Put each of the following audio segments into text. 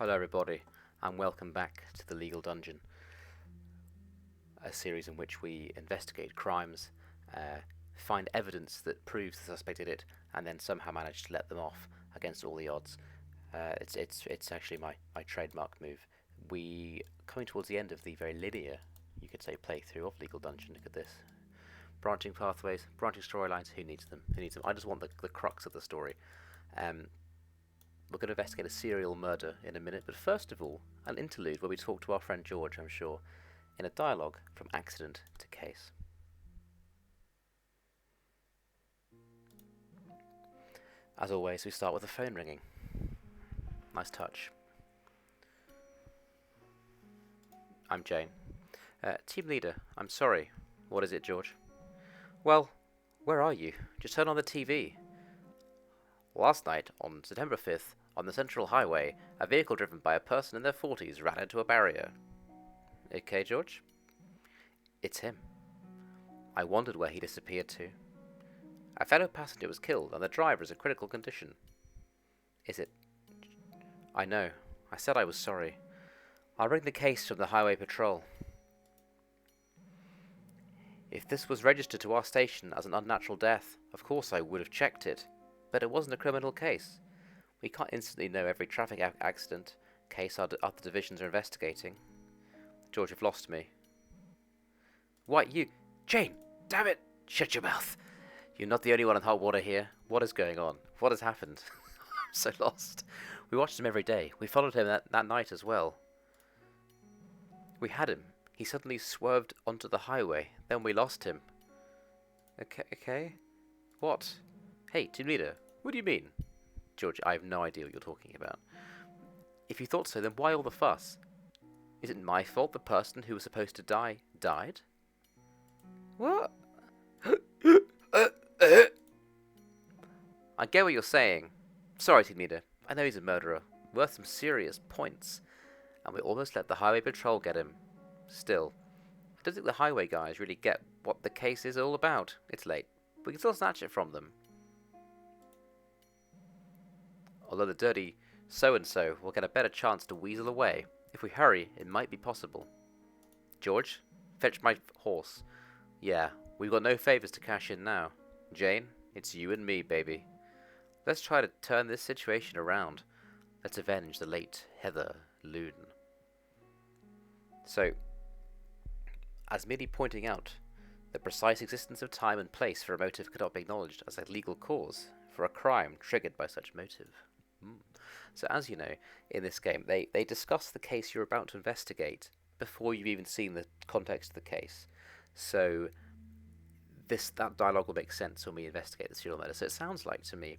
Hello, everybody, and welcome back to the Legal Dungeon, a series in which we investigate crimes, find evidence that proves the suspect did it, and then somehow manage to let them off against all the odds. It's actually my trademark move. We coming towards the end of the very linear, you could say, playthrough of Legal Dungeon. Look at this. Branching pathways, branching storylines, who needs them? Who needs them? I just want the crux of the story. We're going to investigate a serial murder in a minute, but first of all, an interlude where we talk to our friend George, I'm sure, in a dialogue from accident to case. As always, we start with the phone ringing. Nice touch. I'm Jane. Team leader, I'm sorry. What is it, George? Well, where are you? Just turn on the TV. Last night, on September 5th, on the Central Highway, a vehicle driven by a person in their 40s ran into a barrier. Okay, George? It's him. I wondered where he disappeared to. A fellow passenger was killed, and the driver is in critical condition. Is it? I know. I said I was sorry. I'll ring the case from the Highway Patrol. If this was registered to our station as an unnatural death, of course I would have checked it. But it wasn't a criminal case. We can't instantly know every traffic accident case other divisions are investigating. George, you've lost me. What, you? Jane! Damn it! Shut your mouth! You're not the only one in hot water here. What is going on? What has happened? I'm so lost. We watched him every day. We followed him that night as well. We had him. He suddenly swerved onto the highway. Then we lost him. Okay? What? Hey, team leader, what do you mean? George, I have no idea what you're talking about. If you thought so, then why all the fuss? Is it my fault the person who was supposed to die died? What? I get what you're saying. Sorry, team leader. I know he's a murderer, worth some serious points. And we almost let the highway patrol get him. Still, I don't think the highway guys really get what the case is all about. It's late. We can still snatch it from them. Although the dirty so-and-so will get a better chance to weasel away. If we hurry, it might be possible. George, fetch my horse. Yeah, we've got no favours to cash in now. Jane, it's you and me, baby. Let's try to turn this situation around. Let's avenge the late Heather Loon. So, as merely pointing out, the precise existence of time and place for a motive cannot be acknowledged as a legal cause for a crime triggered by such motive. So as you know, in this game, they discuss the case you're about to investigate before you've even seen the context of the case. So that dialogue will make sense when we investigate the serial murder. So it sounds like to me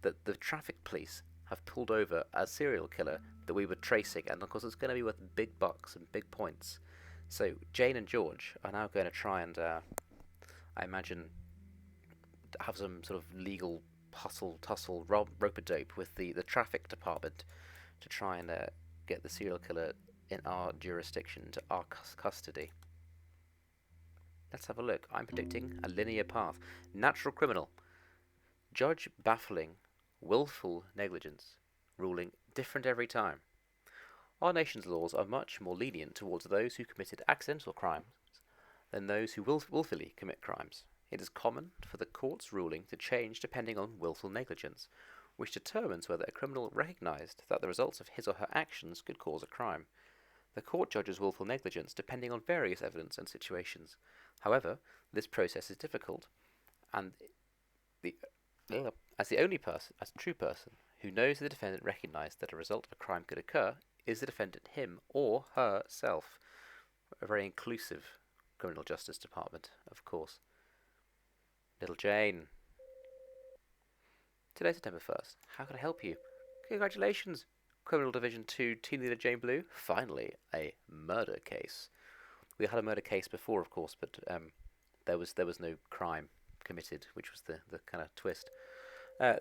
that the traffic police have pulled over a serial killer that we were tracing, and of course it's going to be worth big bucks and big points. So Jane and George are now going to try and, I imagine, have some sort of legal tussle, rope-a-dope with the traffic department to try and get the serial killer in our jurisdiction, to our custody. Let's have a look. I'm predicting a linear path. Natural criminal. Judge baffling willful negligence. Ruling different every time. Our nation's laws are much more lenient towards those who committed accidental crimes than those who willfully commit crimes. It is common for the court's ruling to change depending on willful negligence, which determines whether a criminal recognized that the results of his or her actions could cause a crime. The court judges willful negligence depending on various evidence and situations. However, this process is difficult, and as a true person who knows the defendant recognized that a result of a crime could occur is the defendant him or herself. A very inclusive criminal justice department, of course. Little Jane. Today's September 1st. How can I help you? Congratulations, Criminal Division 2 Team Leader Jane Blue. Finally, a murder case. We had a murder case before, of course, but there was no crime committed, which was the kind of twist.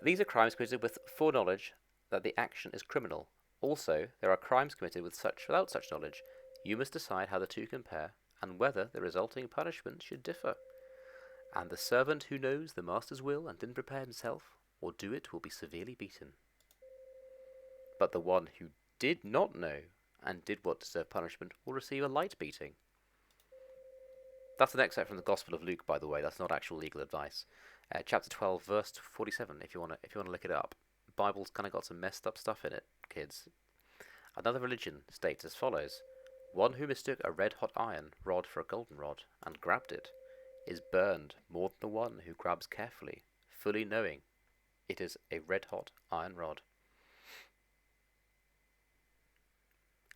These are crimes committed with foreknowledge that the action is criminal. Also, there are crimes committed without such knowledge. You must decide how the two compare and whether the resulting punishment should differ. And the servant who knows the master's will and didn't prepare himself or do it will be severely beaten. But the one who did not know and did what deserved punishment will receive a light beating. That's an excerpt from the Gospel of Luke, by the way. That's not actual legal advice. Chapter 12, verse 47. If you want to look it up, Bible's kind of got some messed up stuff in it, kids. Another religion states as follows: one who mistook a red-hot iron rod for a golden rod and grabbed it is burned more than the one who grabs carefully, fully knowing it is a red-hot iron rod.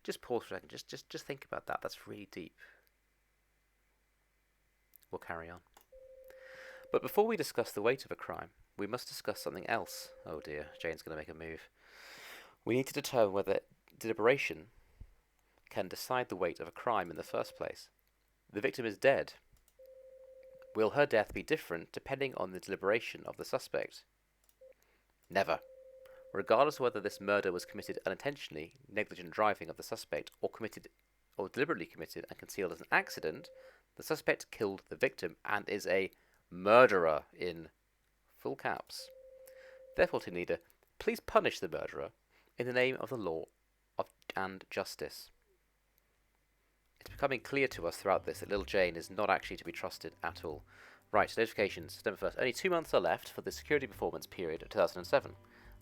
Just pause for a second. Just think about that. That's really deep. We'll carry on. But before we discuss the weight of a crime, we must discuss something else. Oh dear, Jane's going to make a move. We need to determine whether deliberation can decide the weight of a crime in the first place. The victim is dead. Will her death be different depending on the deliberation of the suspect? Never. Regardless of whether this murder was committed unintentionally, negligent driving of the suspect, or deliberately committed and concealed as an accident, the suspect killed the victim and is a murderer in full caps. Therefore, team leader, please punish the murderer in the name of the law and justice. It's becoming clear to us throughout this that little Jane is not actually to be trusted at all. Right, notifications, September 1st. Only 2 months are left for the security performance period of 2007.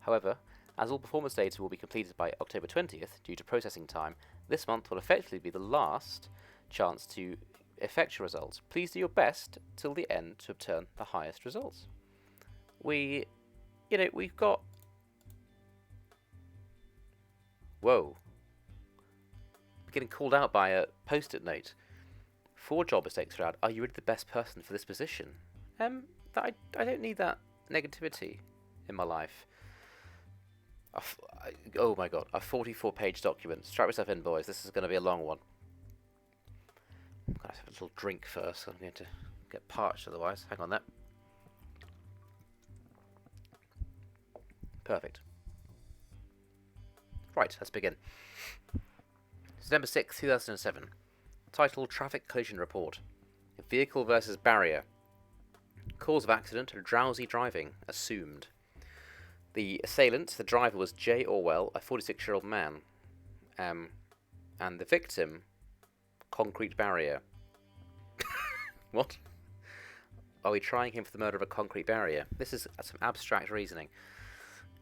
However, as all performance data will be completed by October 20th due to processing time, this month will effectively be the last chance to effect your results. Please do your best till the end to obtain the highest results. We've got... Whoa. We're getting called out by a post-it note. 4 job mistakes throughout. Are you really the best person for this position? I don't need that negativity in my life. Oh my god, a 44-page document. Strap yourself in, boys. This is going to be a long one. I'm going to have a little drink first. I'm going to get parched otherwise. Hang on there. Perfect. Right, let's begin. September 6th, 2007. Title: Traffic Collision Report. Vehicle versus barrier. Cause of accident: drowsy driving, assumed. The assailant, the driver, was J. Orwell, a 46-year-old man. And the victim, concrete barrier. What? Are we trying him for the murder of a concrete barrier? This is some abstract reasoning.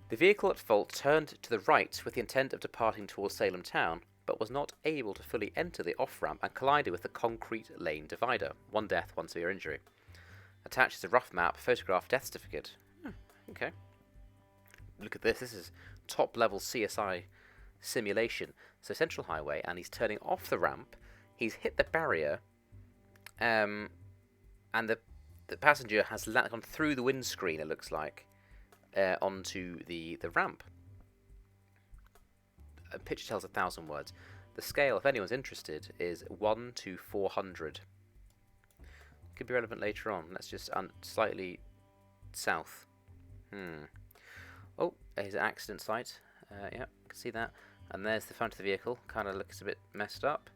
The vehicle at fault turned to the right with the intent of departing towards Salem town, but was not able to fully enter the off-ramp and collided with the concrete lane divider. 1 death, 1 severe injury. Attached is a rough map, photograph, death certificate. Okay. Look at this. This is top-level CSI simulation. So Central Highway, and he's turning off the ramp. He's hit the barrier, and the passenger has gone through the windscreen, it looks like, onto the ramp. A picture tells 1,000 words. The scale, if anyone's interested, is 1 to 400. Could be relevant later on. Let's just slightly south. Oh, there's an accident site. Yeah, you can see that. And there's the front of the vehicle. Kind of looks a bit messed up.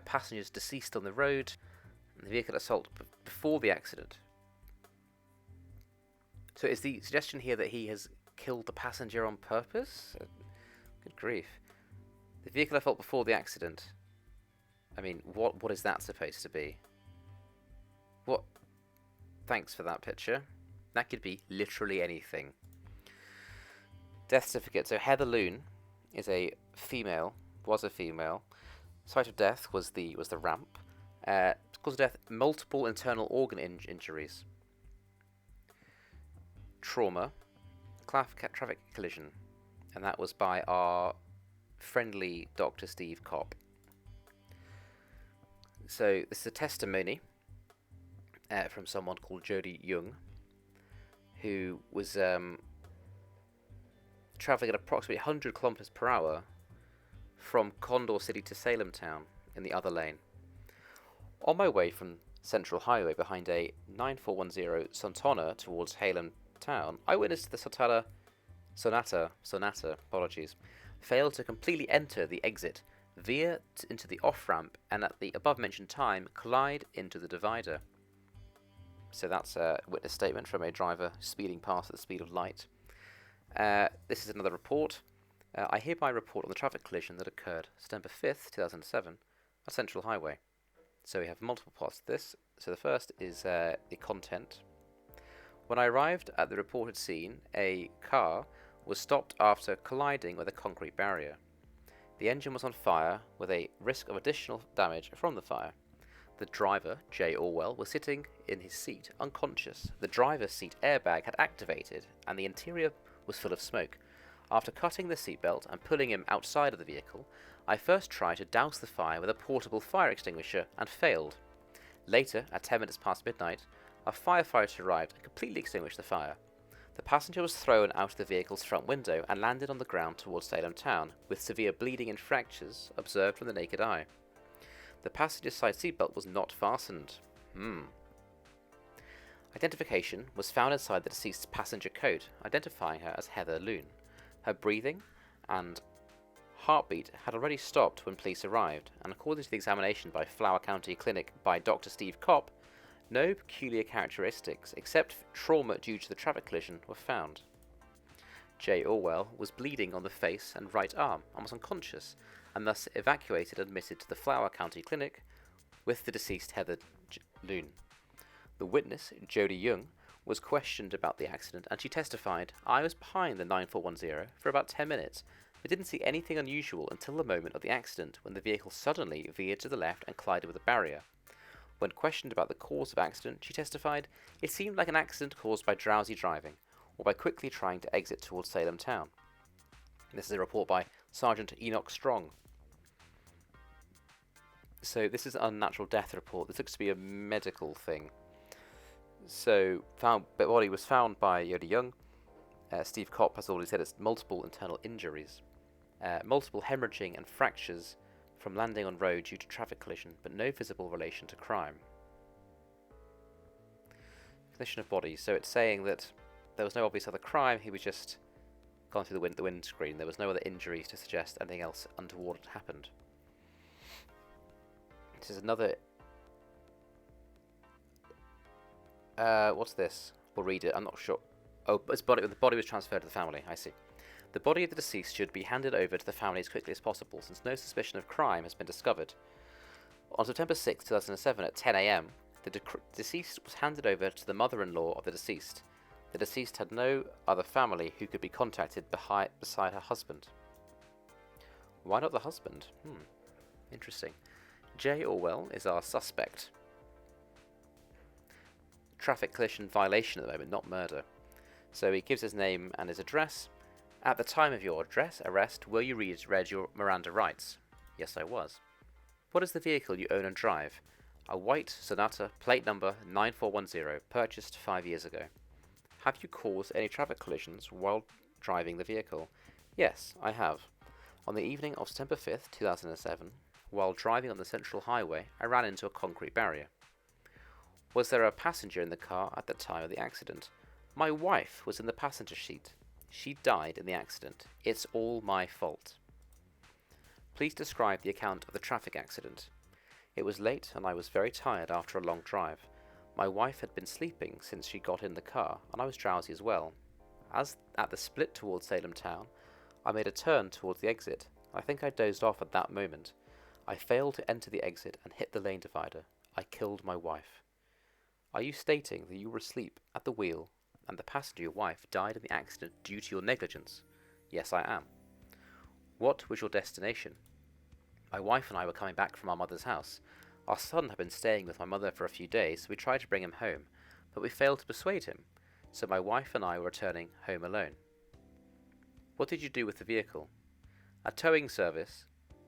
Passengers deceased on the road. And the vehicle assault before the accident. So is the suggestion here that he has killed the passenger on purpose? Good grief. The vehicle at fault before the accident. I mean, what is that supposed to be? What? Thanks for that picture. That could be literally anything. Death certificate. So Heather Loon is a female. Was a female. Site of death was the ramp. Cause of death: multiple internal organ injuries. Trauma. Traffic collision. And that was by our friendly Dr. Steve Kopp. So this is a testimony from someone called Jody Young, who was travelling at approximately 100 kilometers per hour from Condor City to Salem town in the other lane. On my way from Central Highway behind a 9410 Santana towards Salem town, I witnessed the Sonata, failed to completely enter the exit, veer into the off-ramp, and at the above-mentioned time, collide into the divider. So that's a witness statement from a driver speeding past at the speed of light. This is another report. I hereby report on the traffic collision that occurred September 5th, 2007, at Central Highway. So we have multiple parts to this. So the first is the content. When I arrived at the reported scene, a car was stopped after colliding with a concrete barrier. The engine was on fire, with a risk of additional damage from the fire. The driver, J. Orwell, was sitting in his seat, unconscious. The driver's seat airbag had activated, and the interior was full of smoke. After cutting the seatbelt and pulling him outside of the vehicle, I first tried to douse the fire with a portable fire extinguisher and failed. Later, at 10 minutes past midnight, a firefighter arrived and completely extinguished the fire. The passenger was thrown out of the vehicle's front window and landed on the ground towards Salem Town, with severe bleeding and fractures observed from the naked eye. The passenger's side seatbelt was not fastened. Identification was found inside the deceased's passenger coat, identifying her as Heather Loon. Her breathing and heartbeat had already stopped when police arrived, and according to the examination by Flower County Clinic by Dr. Steve Kopp, no peculiar characteristics except trauma due to the traffic collision were found. J. Orwell was bleeding on the face and right arm and was unconscious, and thus evacuated and admitted to the Flower County Clinic with the deceased Heather Loon. The witness, Jody Young, was questioned about the accident, and she testified, "I was behind the 9410 for about 10 minutes, but didn't see anything unusual until the moment of the accident, when the vehicle suddenly veered to the left and collided with a barrier." When questioned about the cause of accident, she testified, "It seemed like an accident caused by drowsy driving, or by quickly trying to exit towards Salem Town." This is a report by Sergeant Enoch Strong. So this is an unnatural death report. This looks to be a medical thing. So, the body was found by Yoda Young. Steve Kopp has already said it's multiple internal injuries, multiple hemorrhaging and fractures from landing on road due to traffic collision, but no visible relation to crime. Condition of body. So it's saying that there was no obvious other crime. He was just gone through the windscreen. There was no other injuries to suggest anything else untoward had happened. This is another. What's this? We'll read it. I'm not sure. Oh, the body was transferred to the family. I see. The body of the deceased should be handed over to the family as quickly as possible, since no suspicion of crime has been discovered. On September 6, 2007, at 10 a.m., the deceased was handed over to the mother-in-law of the deceased. The deceased had no other family who could be contacted beside her husband. Why not the husband? Interesting. J. Orwell is our suspect. Traffic collision violation at the moment, not murder. So he gives his name and his address. At the time of your arrest, were you read your Miranda rights? Yes, I was. What is the vehicle you own and drive? A white Sonata, plate number 9410, purchased 5 years ago. Have you caused any traffic collisions while driving the vehicle? Yes, I have. On the evening of September 5th, 2007, while driving on the Central Highway, I ran into a concrete barrier. Was there a passenger in the car at the time of the accident? My wife was in the passenger seat. She died in the accident. It's all my fault. Please describe the account of the traffic accident. It was late and I was very tired after a long drive. My wife had been sleeping since she got in the car, and I was drowsy as well. As at the split towards Salem Town, I made a turn towards the exit. I think I dozed off at that moment. I failed to enter the exit and hit the lane divider. I killed my wife. Are you stating that you were asleep at the wheel and the passenger, your wife, died in the accident due to your negligence? Yes, I am. What was your destination? My wife and I were coming back from our mother's house. Our son had been staying with my mother for a few days, so we tried to bring him home, but we failed to persuade him, so my wife and I were returning home alone. What did you do with the vehicle? A towing service,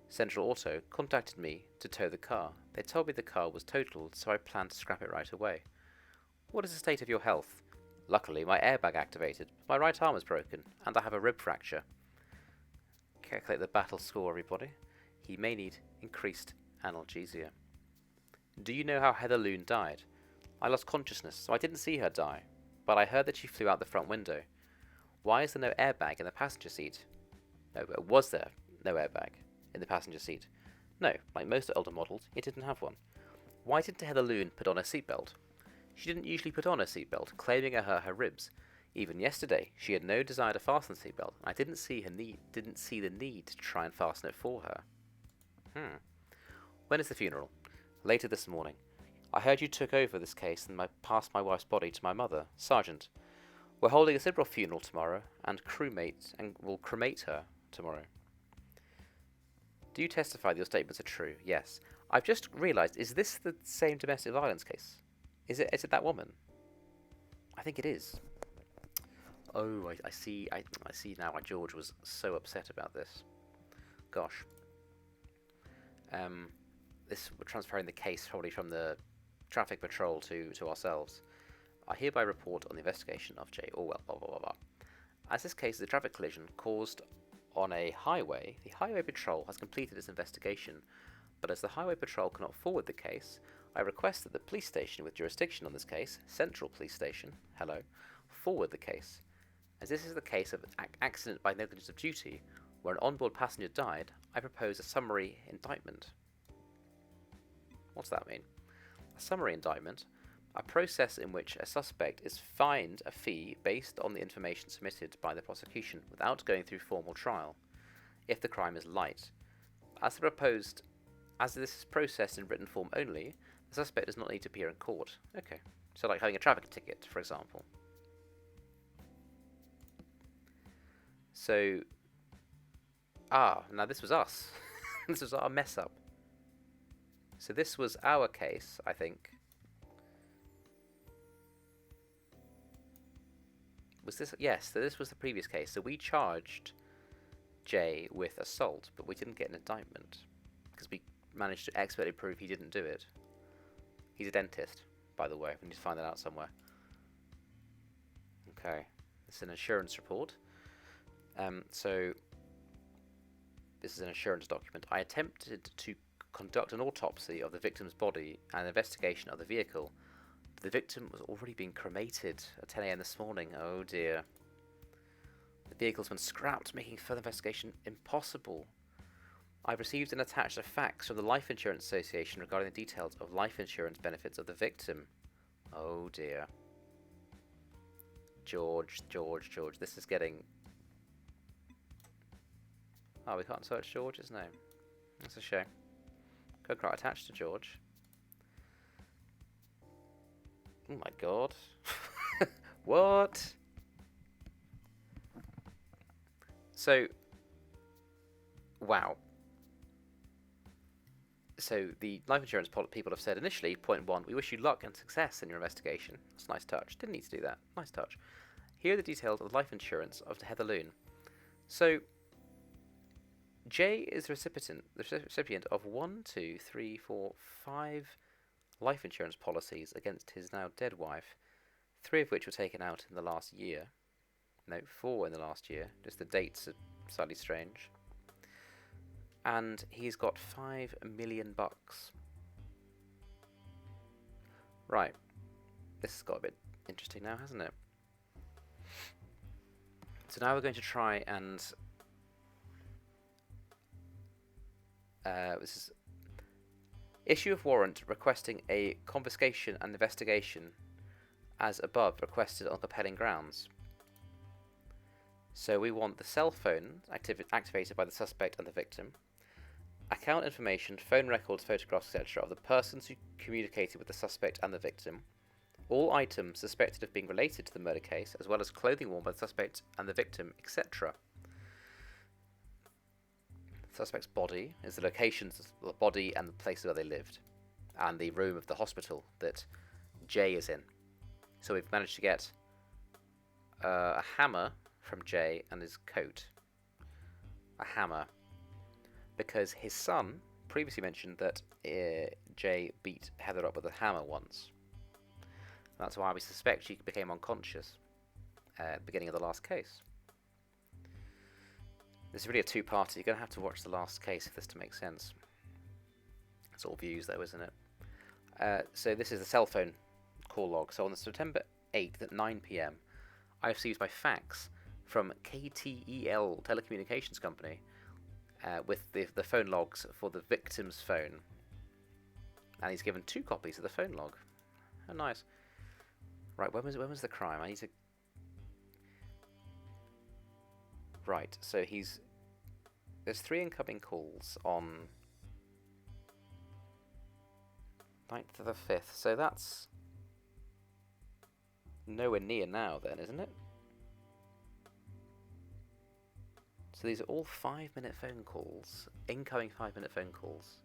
Central Auto, contacted me to tow the car. They told me the car was totaled, so I planned to scrap it right away. What is the state of your health? Luckily, my airbag activated, my right arm is broken, and I have a rib fracture. Calculate the battle score, everybody. He may need increased analgesia. Do you know how Heather Loon died? I lost consciousness, so I didn't see her die, but I heard that she flew out the front window. Why is there no airbag in the passenger seat? No, but was there no airbag in the passenger seat? No, like most older models, it didn't have one. Why didn't Heather Loon put on a seatbelt? She didn't usually put on a seatbelt, claiming her ribs. Even yesterday, she had no desire to fasten the seatbelt. I didn't see the need to try and fasten it for her. When is the funeral? Later this morning. I heard you took over this case and passed my wife's body to my mother, Sergeant. We're holding a liberal funeral tomorrow and will cremate her tomorrow. Do you testify that your statements are true? Yes. I've just realised, is this the same domestic violence case? Is it that woman? I think it is. Oh, I see. I see now why George was so upset about this. Gosh. We're transferring the case probably from the traffic patrol to ourselves. I hereby report on the investigation of J. Orwell, blah, blah, blah, blah. As this case is a traffic collision caused on a highway, the Highway Patrol has completed its investigation, but as the Highway Patrol cannot forward the case, I request that the police station with jurisdiction on this case, Central Police Station, hello, forward the case. As this is the case of accident by negligence of duty, where an onboard passenger died, I propose a summary indictment. What's that mean? A summary indictment, a process in which a suspect is fined a fee based on the information submitted by the prosecution without going through formal trial, if the crime is light. As this is processed in written form only, the suspect does not need to appear in court. Okay, so like having a traffic ticket, for example. So, now this was us. This was our mess up. So this was our case, I think. Was this? Yes, so this was the previous case. So we charged Jay with assault, but we didn't get an indictment because we managed to expertly prove he didn't do it. He's a dentist, by the way. We need to find that out somewhere. Okay, this is an insurance report. So this is an insurance document. I attempted to conduct an autopsy of the victim's body and an investigation of the vehicle. But the victim was already being cremated at 10 a.m. this morning. Oh dear. The vehicle's been scrapped, making further investigation impossible. I've received and attached a fax from the Life Insurance Association regarding the details of life insurance benefits of the victim. Oh dear. George. This is getting... Oh, we can't search George's name. That's a shame. Code card attached to George. Oh my god. What? So, wow. So the life insurance people have said initially, point one, we wish you luck and success in your investigation. That's a nice touch. Didn't need to do that. Nice touch. Here are the details of life insurance of Heather Loon. So, Jay is the recipient of 5 life insurance policies against his now dead wife, 3 of which were taken out in the last year. No, 4 in the last year. Just the dates are slightly strange. And he's got $5 million. Right. This has got a bit interesting now, hasn't it? So now we're going to try and... this is issue of warrant requesting a confiscation and investigation as above, requested on compelling grounds. So we want the cell phone activated by the suspect and the victim, account information, phone records, photographs, etc. of the persons who communicated with the suspect and the victim, all items suspected of being related to the murder case, as well as clothing worn by the suspect and the victim, etc. The suspect's body is the locations of the body and the places where they lived, and the room of the hospital that Jay is in. So we've managed to get a hammer from Jay and his coat. A hammer. Because his son previously mentioned that Jay beat Heather up with a hammer once. That's why we suspect she became unconscious at the beginning of the last case. This is really a two-parter. You're going to have to watch the last case for this to make sense. It's all views though, isn't it? So this is the cell phone call log. So on the September 8th at 9 PM, I received by fax from KTEL Telecommunications Company with the phone logs for the victim's phone. And he's given 2 copies of the phone log. How nice. Right, when was the crime? I need to Right, so there's 3 incoming calls on 9th to the 5th, so that's nowhere near now then, isn't it? So these are all 5-minute phone calls, incoming 5-minute phone calls.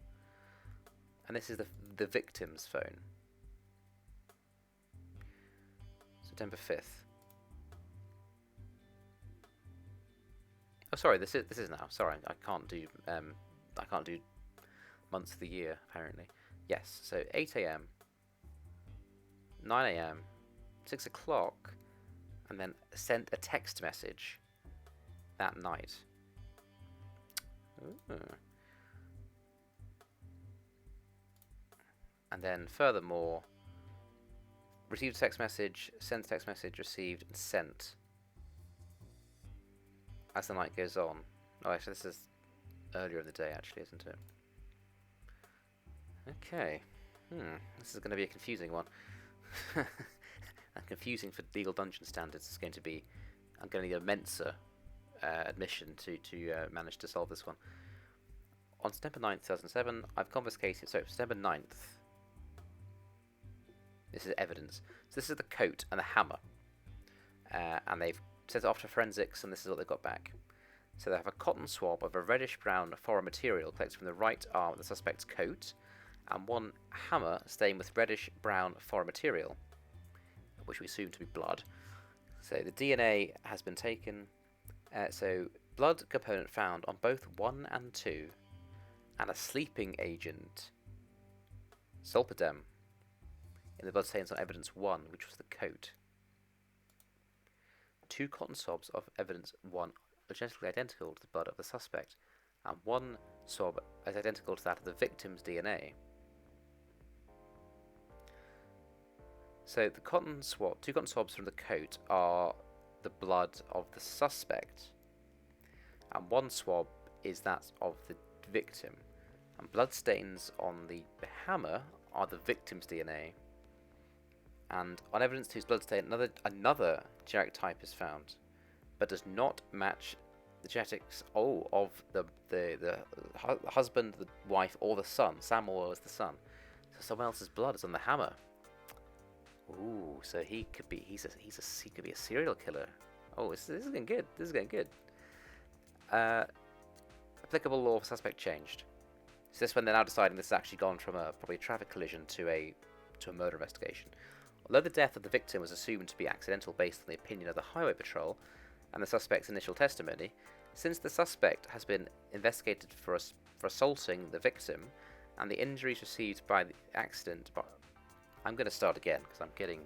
And this is the victim's phone. September 5th. Oh, sorry, this is now. Sorry, I can't do months of the year apparently. Yes, so 8 a.m., 9 a.m., 6 o'clock, and then sent a text message that night. Ooh. And then furthermore, received a text message, sent a text message, received, and sent as the night goes on. Oh, actually, this is earlier in the day, actually, isn't it? Okay. This is going to be a confusing one. And confusing for legal dungeon standards is going to be... I'm going to need a Mensa admission to manage to solve this one. On September 9th, 2007, I've confiscated... So, September 9th. This is evidence. So this is the coat and the hammer. And they've sent it off to forensics, and this is what they've got back. So they have a cotton swab of a reddish-brown foreign material collected from the right arm of the suspect's coat, and 1 hammer stained with reddish-brown foreign material, which we assume to be blood. So the DNA has been taken. So blood component found on both 1 and 2, and a sleeping agent, sulpidem, in the bloodstains on evidence 1, which was the coat. 2 cotton swabs of evidence 1 are genetically identical to the blood of the suspect, and 1 swab is identical to that of the victim's DNA. So the 2 cotton swabs from the coat are the blood of the suspect, and 1 swab is that of the victim, and bloodstains on the hammer are the victim's DNA. And on evidence 2's bloodstain, another genetic type is found, but does not match the genetics of the husband, the wife, or the son. Samuel was the son, so someone else's blood is on the hammer. Ooh, so he could be he could be a serial killer. Oh, this is getting good. This is getting good. Applicable law for suspect changed. So this when they're now deciding this has actually gone from probably a traffic collision to a murder investigation. Although the death of the victim was assumed to be accidental based on the opinion of the Highway Patrol and the suspect's initial testimony, since the suspect has been investigated for assaulting the victim and the injuries received by the accident... I'm going to start again because I'm getting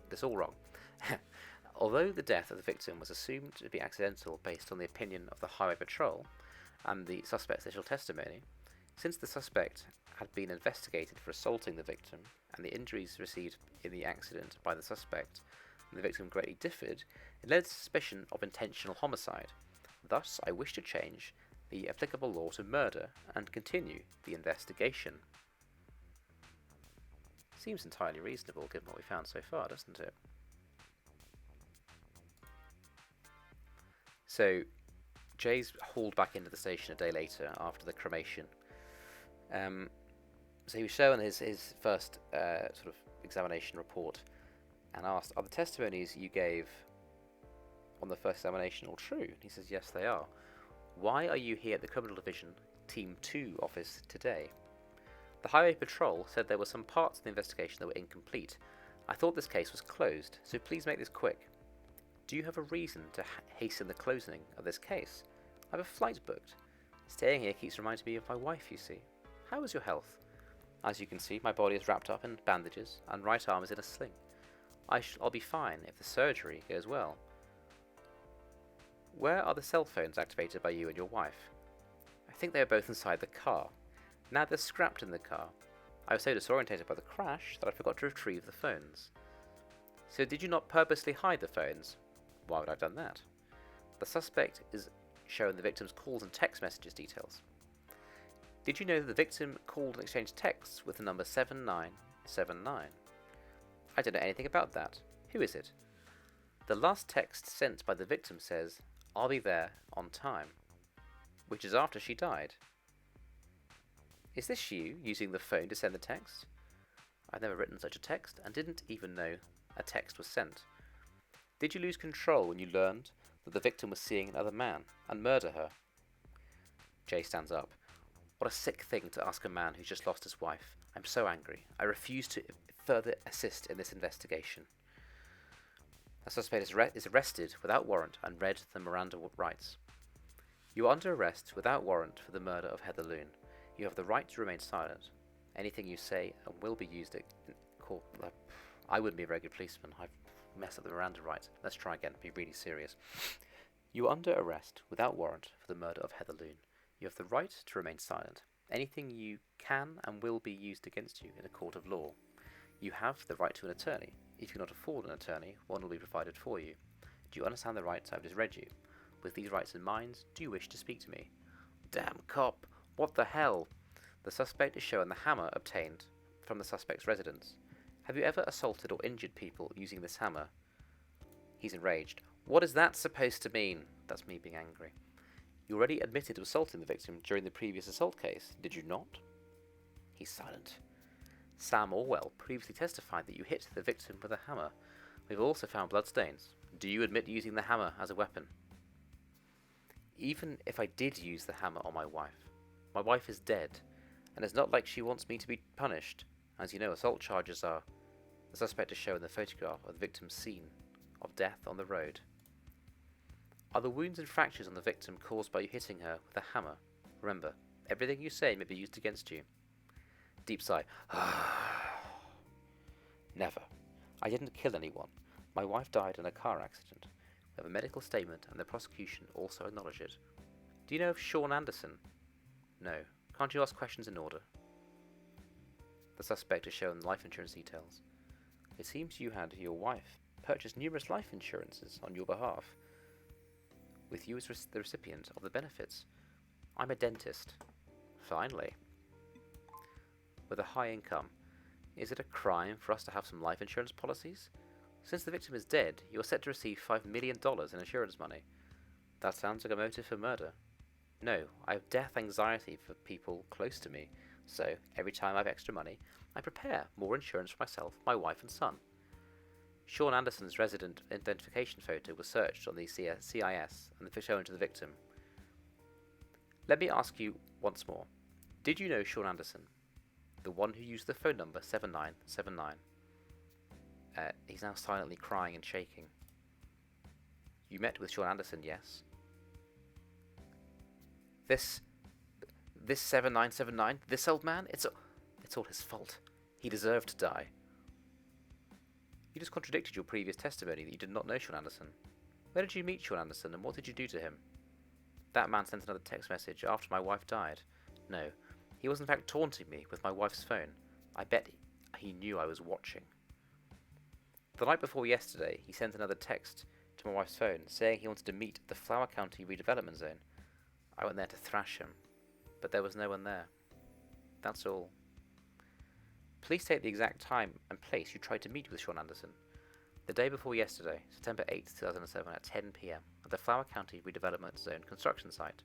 this all wrong. Although the death of the victim was assumed to be accidental based on the opinion of the Highway Patrol and the suspect's initial testimony, since the suspect had been investigated for assaulting the victim and the injuries received in the accident by the suspect and the victim greatly differed, it led to suspicion of intentional homicide. Thus, I wish to change the applicable law to murder and continue the investigation. Seems entirely reasonable given what we found so far, doesn't it? So, Jay's hauled back into the station a day later after the cremation. So he was shown his first sort of examination report and asked, are the testimonies you gave on the first examination all true? And he says, yes, they are. Why are you here at the Criminal Division Team 2 office today? The Highway Patrol said there were some parts of the investigation that were incomplete. I thought this case was closed, so please make this quick. Do you have a reason to hasten the closing of this case? I have a flight booked. Staying here keeps reminding me of my wife, you see. How is your health? As you can see, my body is wrapped up in bandages, and right arm is in a sling. I'll be fine if the surgery goes well. Where are the cell phones activated by you and your wife? I think they are both inside the car. Now they're scrapped in the car. I was so disorientated by the crash that I forgot to retrieve the phones. So did you not purposely hide the phones? Why would I have done that? The suspect is shown the victim's calls and text messages details. Did you know that the victim called and exchanged texts with the number 7979? I don't know anything about that. Who is it? The last text sent by the victim says, I'll be there on time, which is after she died. Is this you using the phone to send the text? I've never written such a text and didn't even know a text was sent. Did you lose control when you learned that the victim was seeing another man and murder her? Jay stands up. What a sick thing to ask a man who's just lost his wife. I'm so angry. I refuse to further assist in this investigation. A suspect is arrested without warrant and read the Miranda rights. You are under arrest without warrant for the murder of Heather Loon. You have the right to remain silent. Anything you say and will be used in court. I wouldn't be a very good policeman. I've messed up the Miranda rights. Let's try again. Be really serious. You are under arrest without warrant for the murder of Heather Loon. You have the right to remain silent. Anything you can and will be used against you in a court of law. You have the right to an attorney. If you cannot afford an attorney, one will be provided for you. Do you understand the rights I've just read you? With these rights in mind, do you wish to speak to me? Damn cop! What the hell? The suspect is shown the hammer obtained from the suspect's residence. Have you ever assaulted or injured people using this hammer? He's enraged. What is that supposed to mean? That's me being angry. You already admitted to assaulting the victim during the previous assault case, did you not? He's silent. Sam Orwell previously testified that you hit the victim with a hammer. We've also found bloodstains. Do you admit using the hammer as a weapon? Even if I did use the hammer on my wife is dead, and it's not like she wants me to be punished. As you know, assault charges are. The suspect is shown the photograph of the victim's scene of death on the road. Are the wounds and fractures on the victim caused by you hitting her with a hammer? Remember, everything you say may be used against you. Deep sigh. Never. I didn't kill anyone. My wife died in a car accident. We have a medical statement and the prosecution also acknowledge it. Do you know of Sean Anderson? No. Can't you ask questions in order? The suspect is shown life insurance details. It seems you had your wife purchase numerous life insurances on your behalf, with you as the recipient of the benefits. I'm a dentist. Finally. With a high income, is it a crime for us to have some life insurance policies? Since the victim is dead, you are set to receive $5 million in insurance money. That sounds like a motive for murder. No, I have death anxiety for people close to me, so every time I have extra money, I prepare more insurance for myself, my wife and son. Sean Anderson's resident identification photo was searched on the CIS and shown to the victim. Let me ask you once more. Did you know Sean Anderson? The one who used the phone number 7979. He's now silently crying and shaking. You met with Sean Anderson, yes? This 7979, this old man? It's all his fault. He deserved to die. You just contradicted your previous testimony that you did not know Sean Anderson. Where did you meet Sean Anderson and what did you do to him? That man sent another text message after my wife died. No, he was in fact taunting me with my wife's phone. I bet he knew I was watching. The night before yesterday, he sent another text to my wife's phone saying he wanted to meet at the Flower County redevelopment zone. I went there to thrash him, but there was no one there. That's all. Please state the exact time and place you tried to meet with Sean Anderson. The day before yesterday, September 8th, 2007 at 10 p.m. at the Flower County redevelopment zone construction site.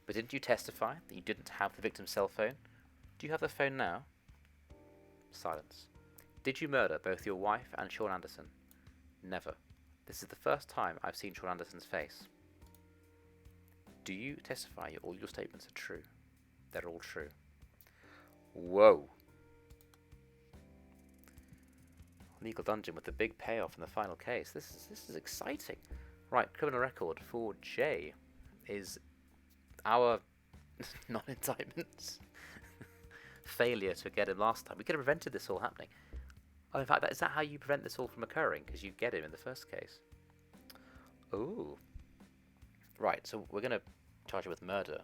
But didn't you testify that you didn't have the victim's cell phone? Do you have the phone now? Silence. Did you murder both your wife and Sean Anderson? Never. This is the first time I've seen Sean Anderson's face. Do you testify all your statements are true? They're all true. Whoa. Legal dungeon with the big payoff in the final case. This is exciting. Right, criminal record for Jay is our non-indictments. Failure to get him last time. We could have prevented this all happening. Oh, in fact, is that how you prevent this all from occurring? Because you get him in the first case. Ooh. Right, so we're going to charge him with murder.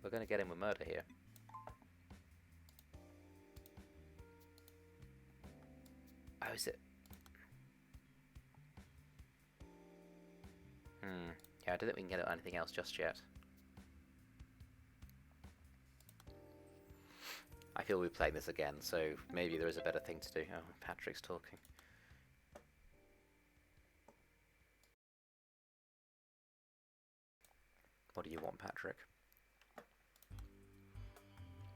We're going to get him with murder here. Oh, is it? Yeah, I don't think we can get anything else just yet. I feel we'll be playing this again, so maybe there is a better thing to do. Oh, Patrick's talking. What do you want, Patrick?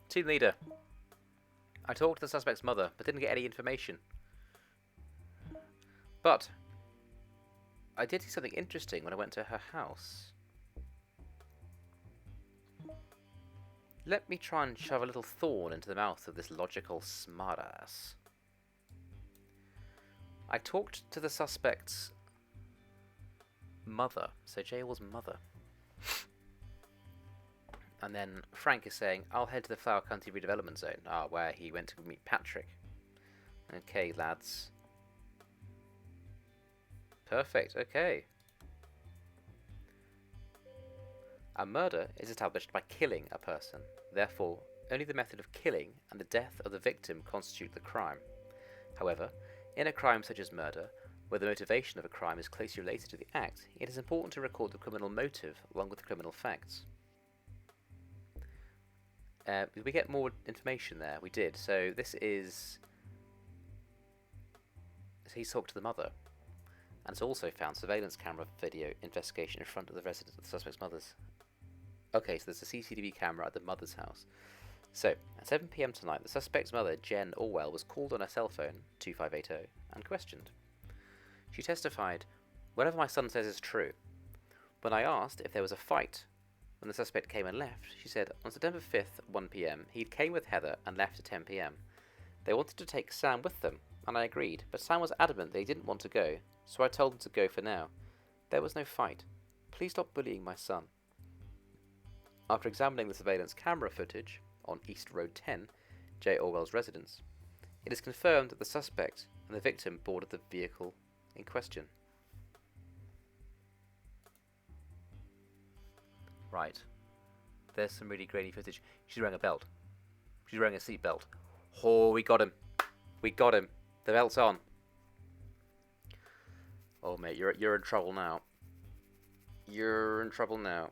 Team leader. I talked to the suspect's mother, but didn't get any information. But I did see something interesting when I went to her house. Let me try and shove a little thorn into the mouth of this logical smartass. I talked to the suspect's mother, so Jail's mother. And then Frank is saying, I'll head to the Flower County Redevelopment Zone, where he went to meet Patrick. Okay, lads. Perfect, okay. A murder is established by killing a person. Therefore, only the method of killing and the death of the victim constitute the crime. However, in a crime such as murder, where the motivation of a crime is closely related to the act, it is important to record the criminal motive along with the criminal facts. Did we get more information there? We did. So this is... So he's talked to the mother. And it's also found surveillance camera video investigation in front of the residence of the suspect's mother's. Okay, so there's a CCTV camera at the mother's house. So, at 7 PM tonight, the suspect's mother, Jen Orwell, was called on her cell phone, 2580, and questioned. She testified, whatever my son says is true. When I asked if there was a fight when the suspect came and left, she said, on September 5th, 1 PM, he came with Heather and left at 10 PM. They wanted to take Sam with them, and I agreed, but Sam was adamant that he didn't want to go, so I told him to go for now. There was no fight. Please stop bullying my son. After examining the surveillance camera footage on East Road 10, J. Orwell's residence, it is confirmed that the suspect and the victim boarded the vehicle in question. Right. There's some really grainy footage. She's wearing a belt. She's wearing a seatbelt. Oh, we got him. We got him. The belt's on. Oh, mate, you're in trouble now. You're in trouble now.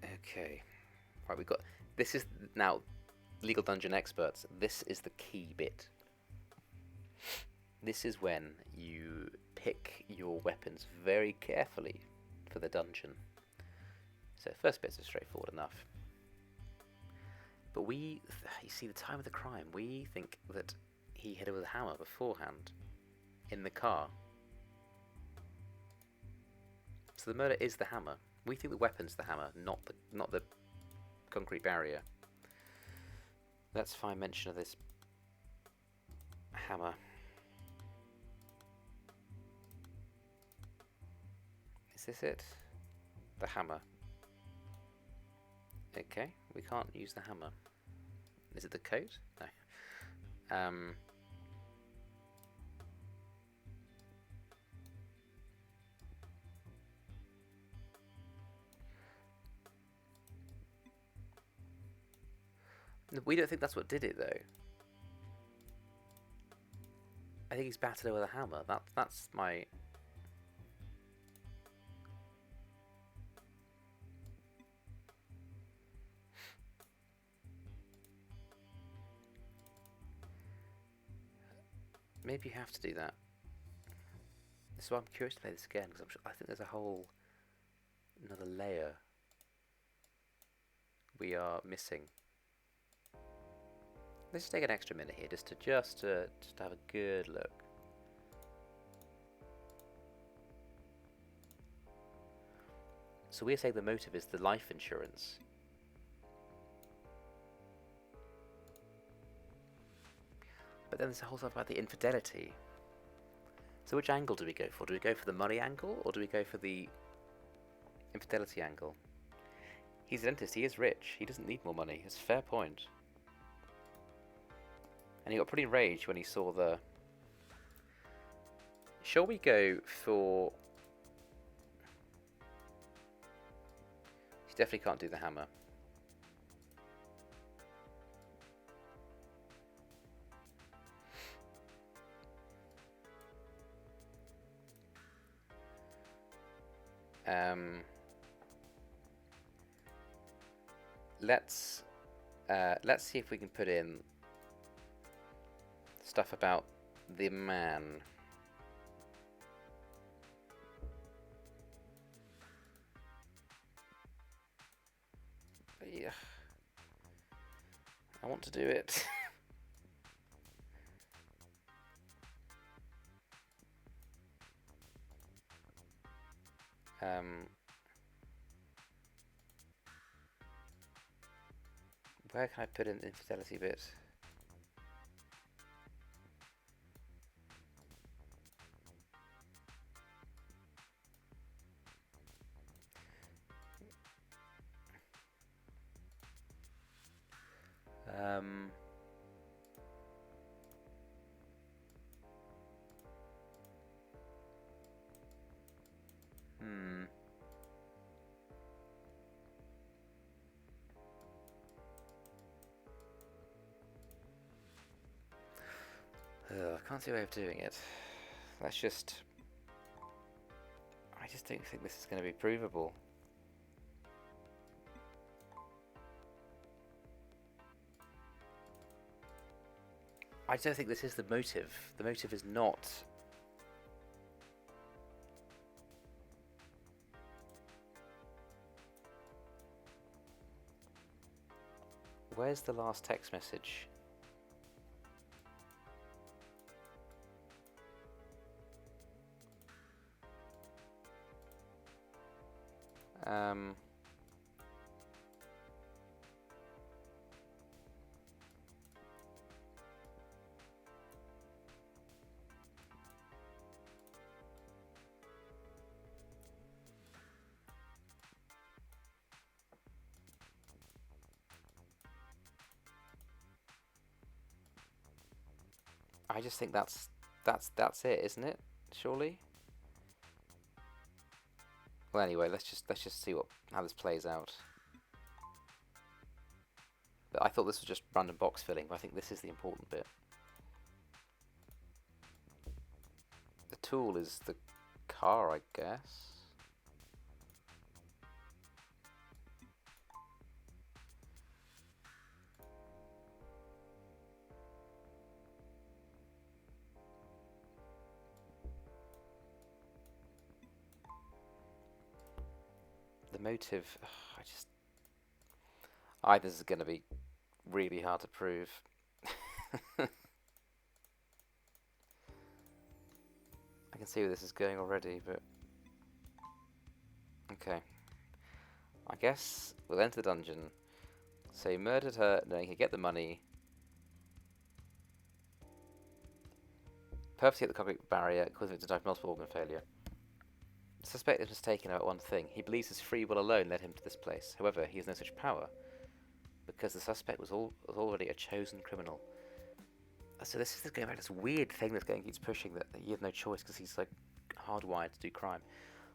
Okay. Right, we got... This is... Now, Legal Dungeon experts, this is the key bit. This is when you pick your weapons very carefully for the dungeon. So, first bits are straightforward enough. But you see, the time of the crime, we think that he hit her with a hammer beforehand in the car. So the murder is the hammer. We think the weapon's the hammer, not the concrete barrier. Let's find mention of this hammer. Is this it? The hammer. Okay, we can't use the hammer. Is it the coat? No. We don't think that's what did it, though. I think he's battered her with a hammer. That's my... Maybe you have to do that. So I'm curious to play this again, because I think there's a whole... another layer we are missing. Let's just take an extra minute here, just to have a good look. So we're saying the motive is the life insurance. But then there's a whole stuff about the infidelity. So which angle do we go for? Do we go for the money angle, or do we go for the infidelity angle? He's a dentist, he is rich, he doesn't need more money, it's a fair point. And he got pretty enraged when he saw the... Shall we go for... He definitely can't do the hammer. Let's see if we can put in stuff about the man. Yeah, I want to do it. um, where can I put in the infidelity bit? Um, hmm. I can't see a way of doing it. Let's just... I just don't think this is going to be provable. I don't think this is the motive. The motive is not... Where's the last text message? Um... I just think that's it, isn't it? Surely. Well, anyway, let's just see how this plays out. But I thought this was just random box filling, but I think this is the important bit. The tool is the car, I guess. The motive, this is going to be really hard to prove. I can see where this is going already, but okay. I guess we'll enter the dungeon. So he murdered her, knowing he'd get the money. Purposely hit the concrete barrier, causing it to die from multiple organ failure. The suspect is mistaken about one thing. He believes his free will alone led him to this place. However, he has no such power, because the suspect was already a chosen criminal. So this is going back to this weird thing that's keeps pushing that he had no choice because he's like hardwired to do crime.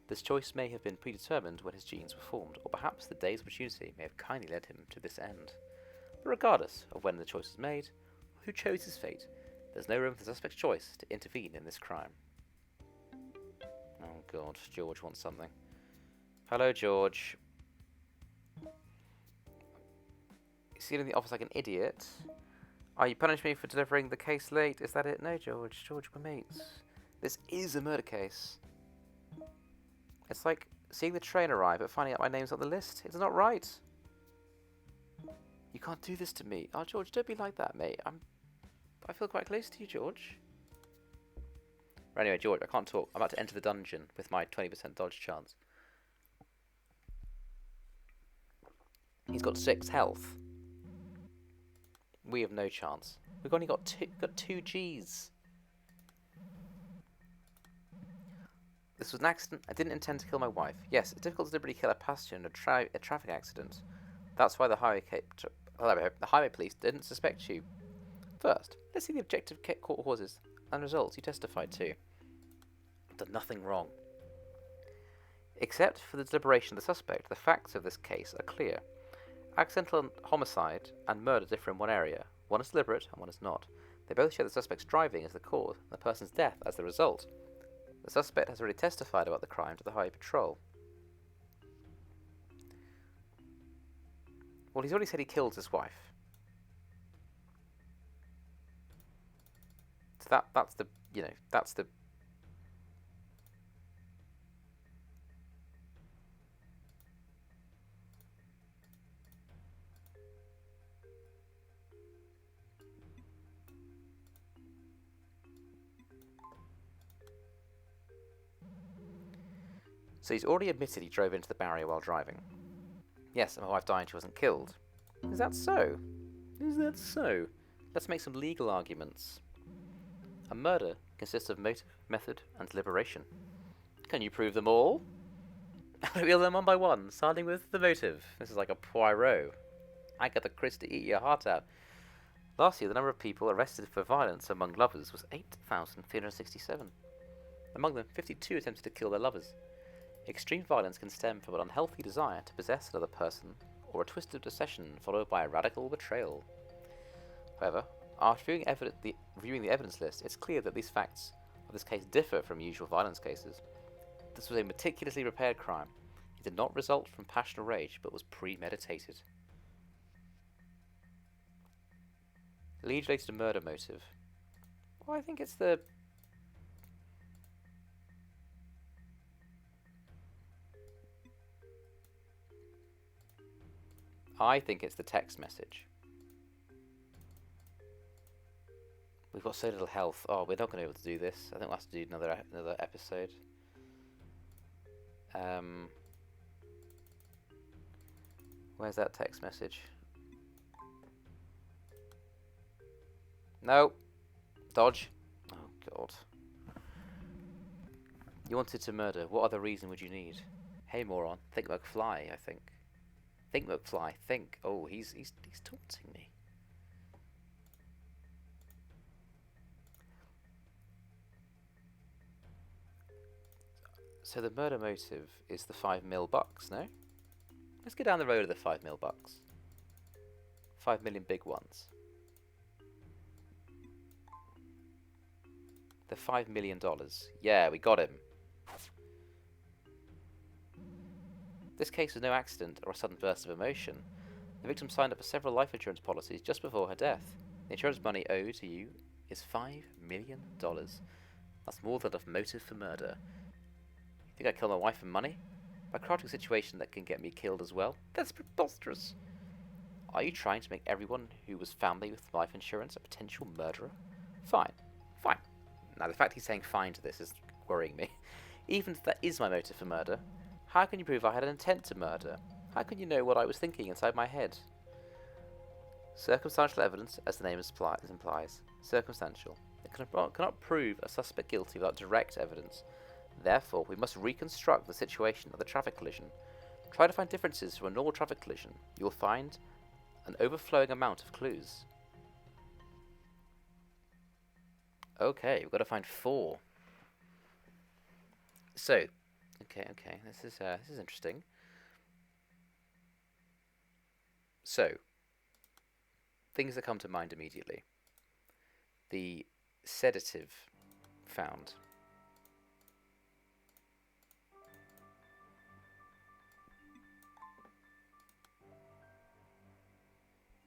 This choice may have been predetermined when his genes were formed, or perhaps the day's opportunity may have kindly led him to this end. But regardless of when the choice was made, or who chose his fate, there's no room for the suspect's choice to intervene in this crime. Oh god, George wants something. Hello, George. You see in the office like an idiot. Oh, you punished me for delivering the case late. Is that it? No, George. George, we're mates. This is a murder case. It's like seeing the train arrive but finding out my name's on the list. It's not right. You can't do this to me. Oh, George, don't be like that, mate. I feel quite close to you, George. Right, anyway, George, I can't talk. I'm about to enter the dungeon with my 20% dodge chance. He's got 6 health. We have no chance. We've only got two Gs. This was an accident. I didn't intend to kill my wife. Yes, it's difficult to deliberately kill a passenger in a traffic accident. That's why the highway police didn't suspect you. First, let's see the objective court horses and results you testified to. I've done nothing wrong. Except for the deliberation of the suspect, the facts of this case are clear. Accidental homicide and murder differ in one area. One is deliberate and one is not. They both share the suspect's driving as the cause and the person's death as the result. The suspect has already testified about the crime to the Highway Patrol. Well, he's already said he killed his wife. So that's the So he's already admitted he drove into the barrier while driving. Yes, my wife died and she wasn't killed. Is that so? Is that so? Let's make some legal arguments. A murder consists of motive, method, and deliberation. Can you prove them all? We'll them one by one, starting with the motive. This is like a Poirot. Agatha Christie, eat your heart out. Last year, the number of people arrested for violence among lovers was 8,367. Among them, 52 attempted to kill their lovers. Extreme violence can stem from an unhealthy desire to possess another person, or a twisted obsession followed by a radical betrayal. However, after reviewing the evidence list, it's clear that these facts of this case differ from usual violence cases. This was a meticulously prepared crime. It did not result from passion or rage, but was premeditated. Lead related to murder motive. Well, I think it's the... text message. We've got so little health. Oh, we're not going to be able to do this. I think we'll have to do another episode. Where's that text message? No. Dodge. Oh, God. You wanted to murder. What other reason would you need? Hey, moron. Think McFly, I think. Think McFly. Think. Oh, he's taunting me. So the murder motive is the $5 million, no? Let's go down the road of the $5 million. 5 million big ones. The $5 million. Yeah, we got him. This case was no accident or a sudden burst of emotion. The victim signed up for several life insurance policies just before her death. The insurance money owed to you is $5 million. That's more than enough motive for murder. You think I killed my wife for money? By crafting a situation that can get me killed as well? That's preposterous. Are you trying to make everyone who was family with life insurance a potential murderer? Fine. Fine. Now, the fact he's saying fine to this is worrying me. Even if that is my motive for murder, how can you prove I had an intent to murder? How can you know what I was thinking inside my head? Circumstantial evidence, as the name implies. Circumstantial. It cannot prove a suspect guilty without direct evidence. Therefore, we must reconstruct the situation of the traffic collision. Try to find differences from a normal traffic collision. You will find an overflowing amount of clues. Okay, we've got to find 4. So, okay, this is interesting. So, things that come to mind immediately. The sedative found.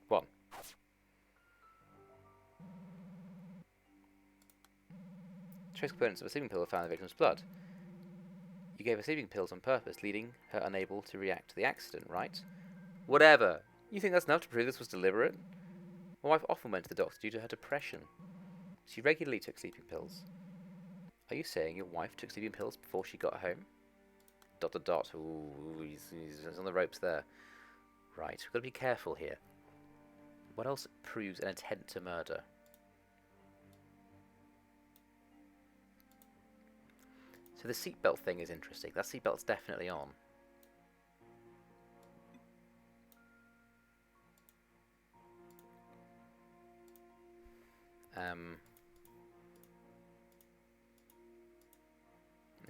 One. Trace components of a sleeping pill were found in the victim's blood. You gave her sleeping pills on purpose, leaving her unable to react to the accident, right? Whatever. You think that's enough to prove this was deliberate? My wife often went to the doctor due to her depression. She regularly took sleeping pills. Are you saying your wife took sleeping pills before she got home? ... Ooh, he's on the ropes there. Right, we've got to be careful here. What else proves an intent to murder? So the seatbelt thing is interesting. That seatbelt's definitely on.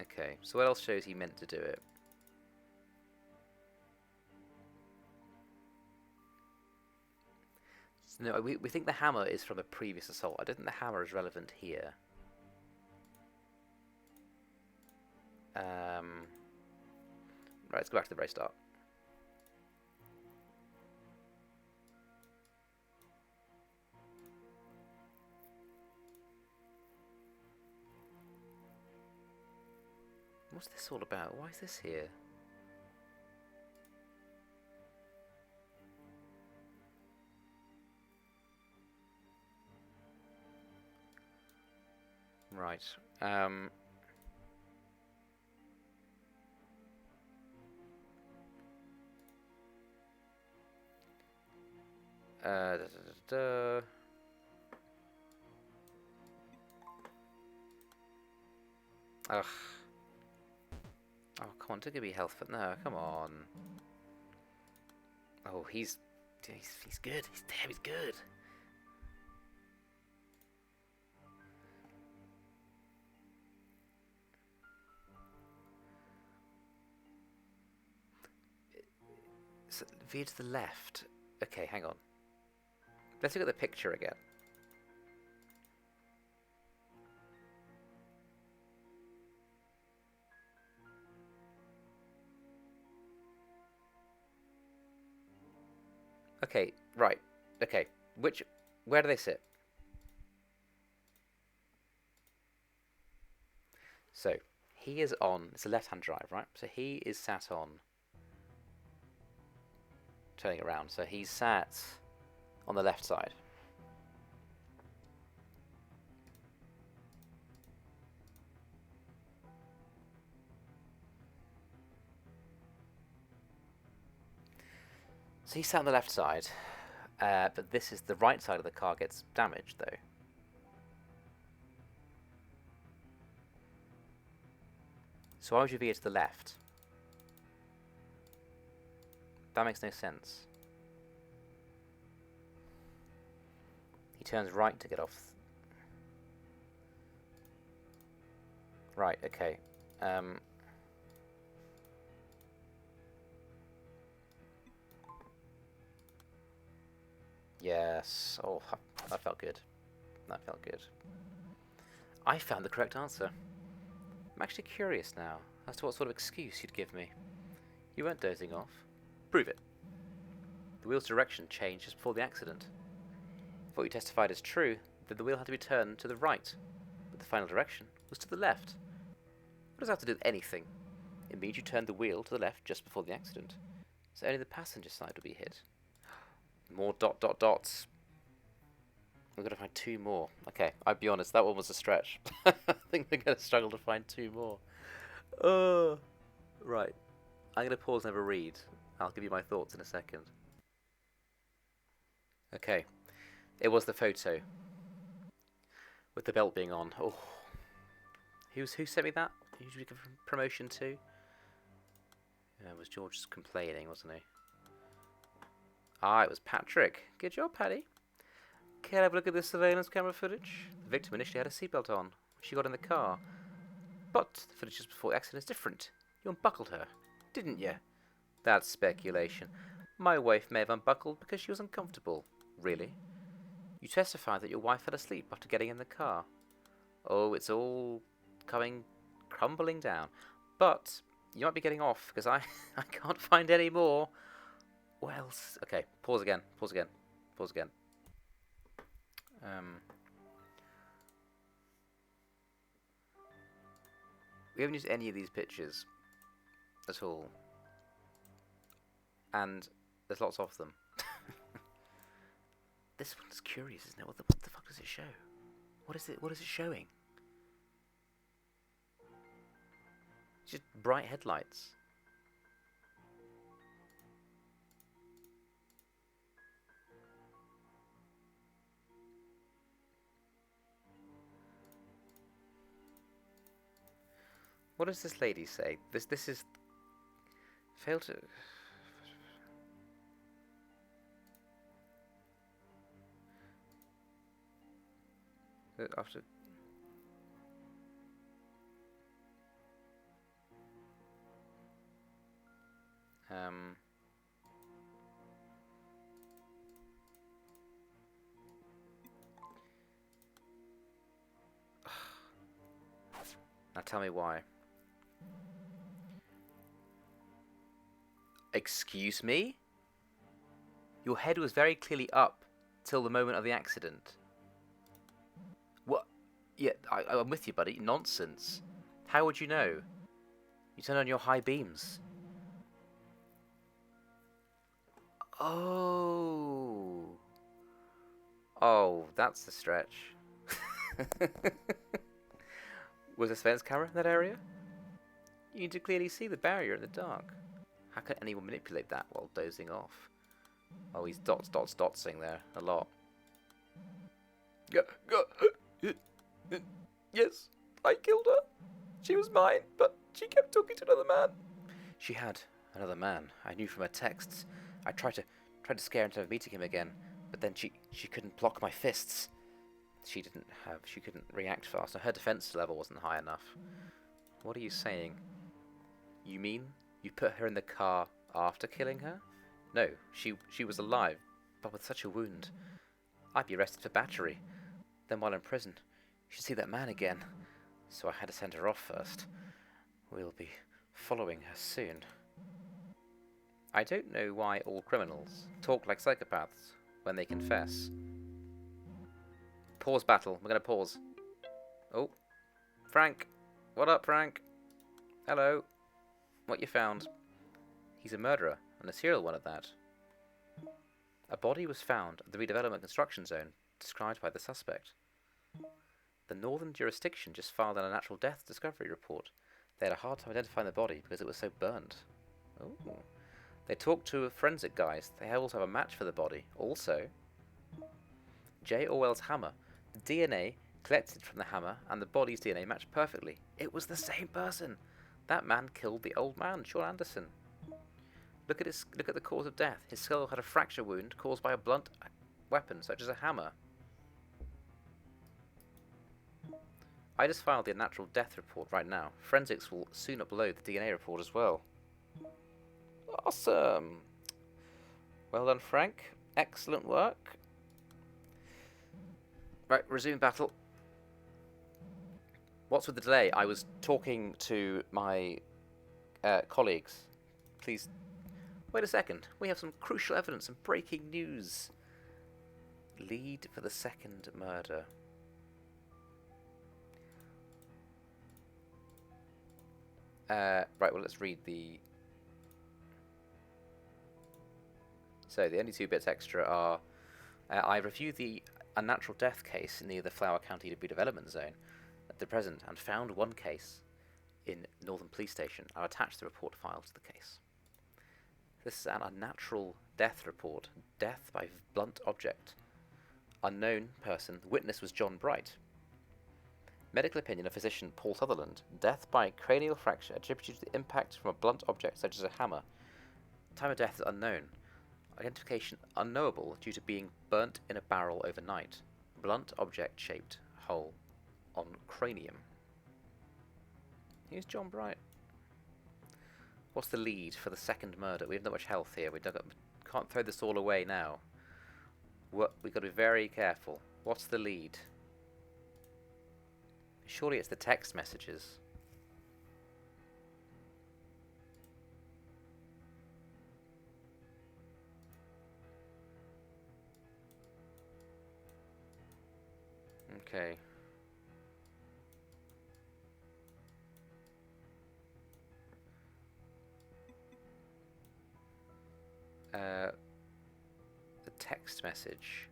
Okay, so what else shows he meant to do it? No, we think the hammer is from a previous assault. I don't think the hammer is relevant here. Right, let's go back to the very start. What's this all about? Why is this here? Right. Da, da, da, da. Ugh. Oh, come on, don't give me health, but no, come on. Oh, he's good. He's damn, he's good. So, veer to the left. Okay, hang on. Let's look at the picture again. Okay, right. Okay, where do they sit? So, he is on, it's a left-hand drive, right? So he is sat on, turning around, so he's sat on the left side. So he's sat on the left side, but this is the right side of the car gets damaged, though. So why would you veer to the left? That makes no sense. He turns right to get off. Right, okay. Yes. Oh, that felt good. That felt good. I found the correct answer. I'm actually curious now as to what sort of excuse you'd give me. You weren't dozing off. Prove it. The wheel's direction changed just before the accident. If what you testified is true, then the wheel had to be turned to the right, but the final direction was to the left. What does that have to do with anything? It means you turned the wheel to the left just before the accident, so only the passenger side would be hit. More dots. We're going to find two more. Okay, I'd be honest, that one was a stretch. I think we're going to struggle to find two more. Right. I'm going to pause and have a read. I'll give you my thoughts in a second. Okay. It was the photo. With the belt being on. Oh. Who sent me that? Who did we give promotion to? It was George just complaining, wasn't he? Ah, it was Patrick. Good job, Paddy. Can I have a look at this surveillance camera footage? The victim initially had a seatbelt on when she got in the car. But the footage just before the accident is different. You unbuckled her, didn't you? That's speculation. My wife may have unbuckled because she was uncomfortable. Really? You testified that your wife fell asleep after getting in the car. Oh, it's all coming crumbling down. But you might be getting off because I can't find any more. What else? Okay, pause again. We haven't used any of these pictures at all. And there's lots of them. This one's curious, isn't it? What the fuck does it show? What is it showing? Just bright headlights. What does this lady say? This is failed to after now tell me why. Excuse me? Your head was very clearly up till the moment of the accident. What? Yeah, I'm with you, buddy. Nonsense. How would you know? You turn on your high beams. Oh. Oh, that's a stretch. Was there a surveillance camera in that area? You need to clearly see the barrier in the dark. How can anyone manipulate that while dozing off? Oh, he's dotsing there a lot. Yes, I killed her. She was mine, but she kept talking to another man. She had another man. I knew from her texts. I tried to scare her into meeting him again, but then she couldn't block my fists. She couldn't react fast. Her defense level wasn't high enough. What are you saying? You mean you put her in the car after killing her? No, she was alive, but with such a wound. I'd be arrested for battery. Then while in prison, she'd see that man again. So I had to send her off first. We'll be following her soon. I don't know why all criminals talk like psychopaths when they confess. Pause battle. We're going to pause. Oh. Frank. What up, Frank? Hello. What you found? He's a murderer, and a serial one at that. A body was found at the redevelopment construction zone, described by the suspect. The Northern jurisdiction just filed a natural death discovery report. They had a hard time identifying the body because it was so burnt. Oh. They talked to forensic guys. They also have a match for the body. Also, J. Orwell's hammer. The DNA collected from the hammer and the body's DNA matched perfectly. It was the same person. That man killed the old man, Sean Anderson. Look at the cause of death. His skull had a fracture wound caused by a blunt weapon, such as a hammer. I just filed the natural death report right now. Forensics will soon upload the DNA report as well. Awesome. Well done, Frank. Excellent work. Right, resume battle. What's with the delay? I was talking to my colleagues. Please, wait a second. We have some crucial evidence and breaking news. Lead for the second murder. Right, well, let's read the... So, the only 2 bits extra are... I reviewed the unnatural death case near the Flower County redevelopment zone at the present and found one case in Northern Police Station. I'll attach the report file to the case. This is an unnatural death report. Death by blunt object. Unknown person. The witness was John Bright. Medical opinion of physician Paul Sutherland. Death by cranial fracture attributed to the impact from a blunt object such as a hammer. Time of death is unknown. Identification unknowable due to being burnt in a barrel overnight. Blunt object shaped hole on cranium. Here's John Bright. What's the lead for the second murder? We have not much health here. We can't throw this all away now. We've got to be very careful. What's the lead? Surely it's the text messages. Okay. The text message.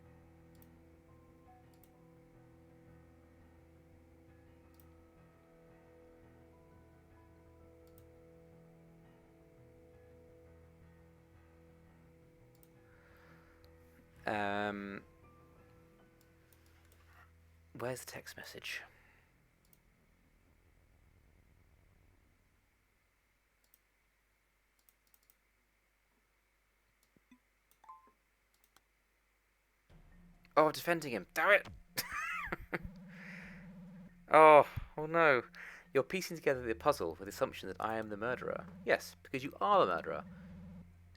Where's the text message? Oh, I'm defending him. Damn it! Oh no. You're piecing together the puzzle with the assumption that I am the murderer. Yes, because you are the murderer.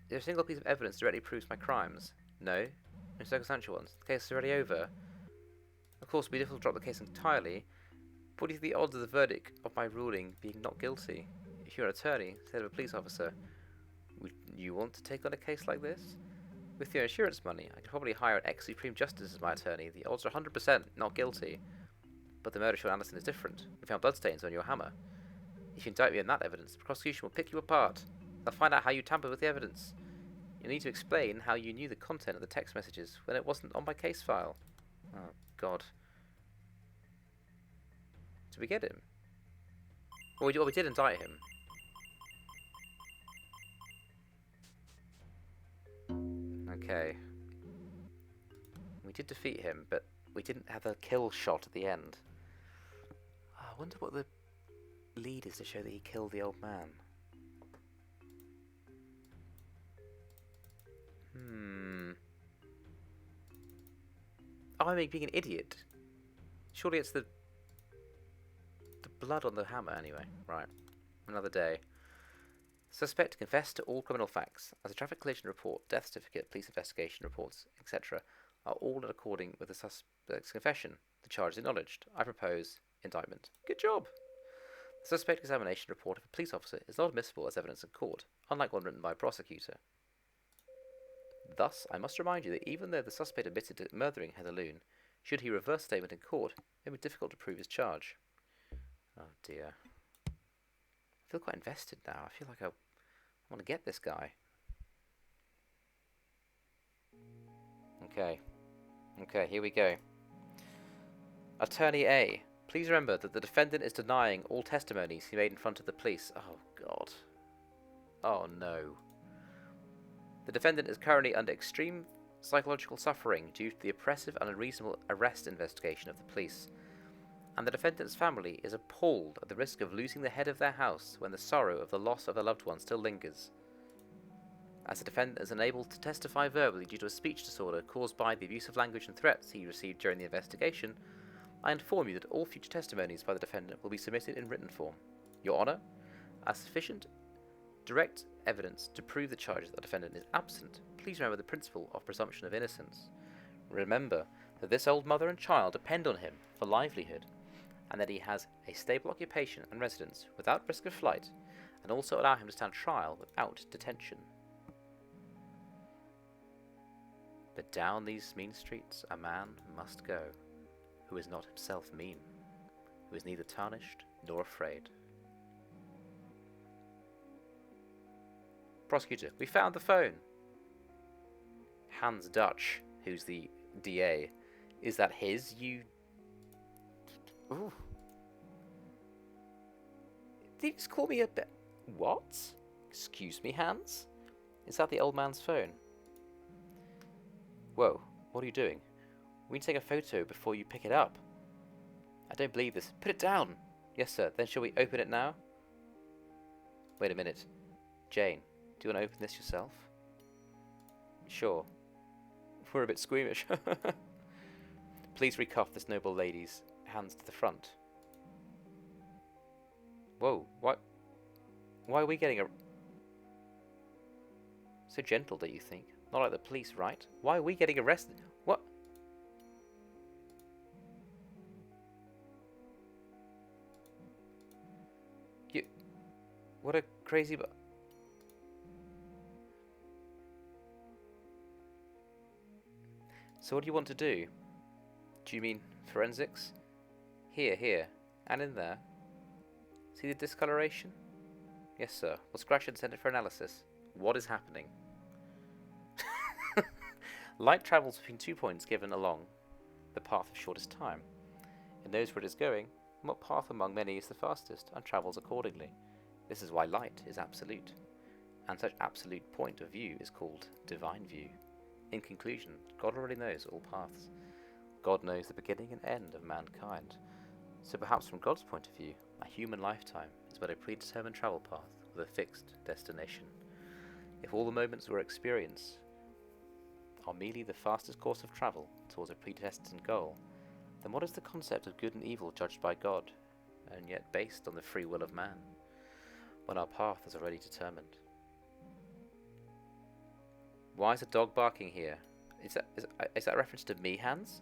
Is there a single piece of evidence directly proves my crimes? No. No circumstantial ones. The case is already over. Of course, it would be difficult to drop the case entirely. But what do you think the odds of the verdict of my ruling being not guilty? If you're an attorney instead of a police officer, would you want to take on a case like this? With your insurance money, I could probably hire an ex-Supreme Justice as my attorney. The odds are 100% not guilty. But the murder of Sean Anderson is different. We found bloodstains on your hammer. If you indict me on that evidence, the prosecution will pick you apart. They'll find out how you tampered with the evidence. You need to explain how you knew the content of the text messages when it wasn't on my case file. Oh, God. Did we get him? Well, we did indict him. Okay. We did defeat him, but we didn't have a kill shot at the end. Oh, I wonder what the lead is to show that he killed the old man. Oh, I'm being an idiot. Surely it's the blood on the hammer anyway. Right. Another day. Suspect confessed to all criminal facts. As a traffic collision report, death certificate, police investigation reports, etc. are all according with the suspect's confession. The charge is acknowledged. I propose indictment. Good job. The suspect examination report of a police officer is not admissible as evidence in court, unlike one written by a prosecutor. Thus, I must remind you that even though the suspect admitted to murdering Heather Loon, should he reverse statement in court, it would be difficult to prove his charge. Oh dear. I feel quite invested now. I feel like I want to get this guy. Okay. Okay, here we go. Attorney A. Please remember that the defendant is denying all testimonies he made in front of the police. Oh, God. Oh, no. The defendant is currently under extreme psychological suffering due to the oppressive and unreasonable arrest investigation of the police. And the defendant's family is appalled at the risk of losing the head of their house when the sorrow of the loss of a loved one still lingers. As the defendant is unable to testify verbally due to a speech disorder caused by the abusive language and threats he received during the investigation, I inform you that all future testimonies by the defendant will be submitted in written form. Your Honour, as sufficient direct evidence to prove the charge that the defendant is absent, please remember the principle of presumption of innocence. Remember that this old mother and child depend on him for livelihood, and that he has a stable occupation and residence without risk of flight, and also allow him to stand trial without detention. But down these mean streets a man must go, who is not himself mean, who is neither tarnished nor afraid. Prosecutor, we found the phone. Hans Dutch, who's the DA. Is that his? You... Ooh. Did he just call me a bit... What? Excuse me, Hans? Is that the old man's phone? Whoa, what are you doing? We need to take a photo before you pick it up. I don't believe this. Put it down! Yes, sir. Then shall we open it now? Wait a minute. Jane, do you want to open this yourself? Sure. We're a bit squeamish. Please recuff this noble lady's hands to the front. Whoa, what? Why are we getting a... So gentle, don't you think? Not like the police, right? Why are we getting arrested? What? You... What a crazy... So what do you want to do? Do you mean forensics? Here, and in there. See the discoloration? Yes, sir. We'll scratch it and send it for analysis. What is happening? Light travels between 2 points given along the path of shortest time. It knows where it is going, and what path among many is the fastest, and travels accordingly. This is why light is absolute, and such absolute point of view is called divine view. In conclusion, God already knows all paths. God knows the beginning and end of mankind. So perhaps from God's point of view, a human lifetime is but a predetermined travel path with a fixed destination. If all the moments we're experiencing are merely the fastest course of travel towards a predestined goal, then what is the concept of good and evil judged by God, and yet based on the free will of man, when our path is already determined? Why is a dog barking here? Is that reference to me, Hans?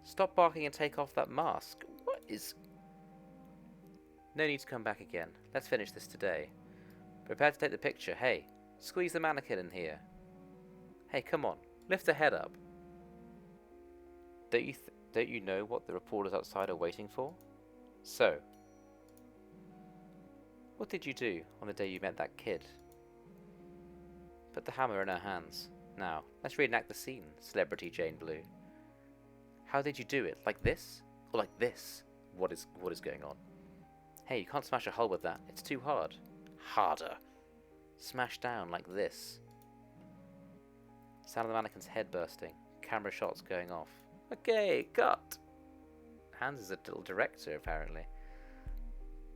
Stop barking and take off that mask. What is... No need to come back again. Let's finish this today. Prepare to take the picture. Hey, squeeze the mannequin in here. Hey, come on. Lift the head up. Don't you know what the reporters outside are waiting for? So, what did you do on the day you met that kid? Put the hammer in her hands. Now, let's reenact the scene, Celebrity Jane Blue. How did you do it? Like this? Or like this? What is going on? Hey, you can't smash a hole with that. It's too hard. Harder. Smash down like this. Sound of the mannequin's head bursting. Camera shots going off. Okay, cut! Hans is a little director, apparently.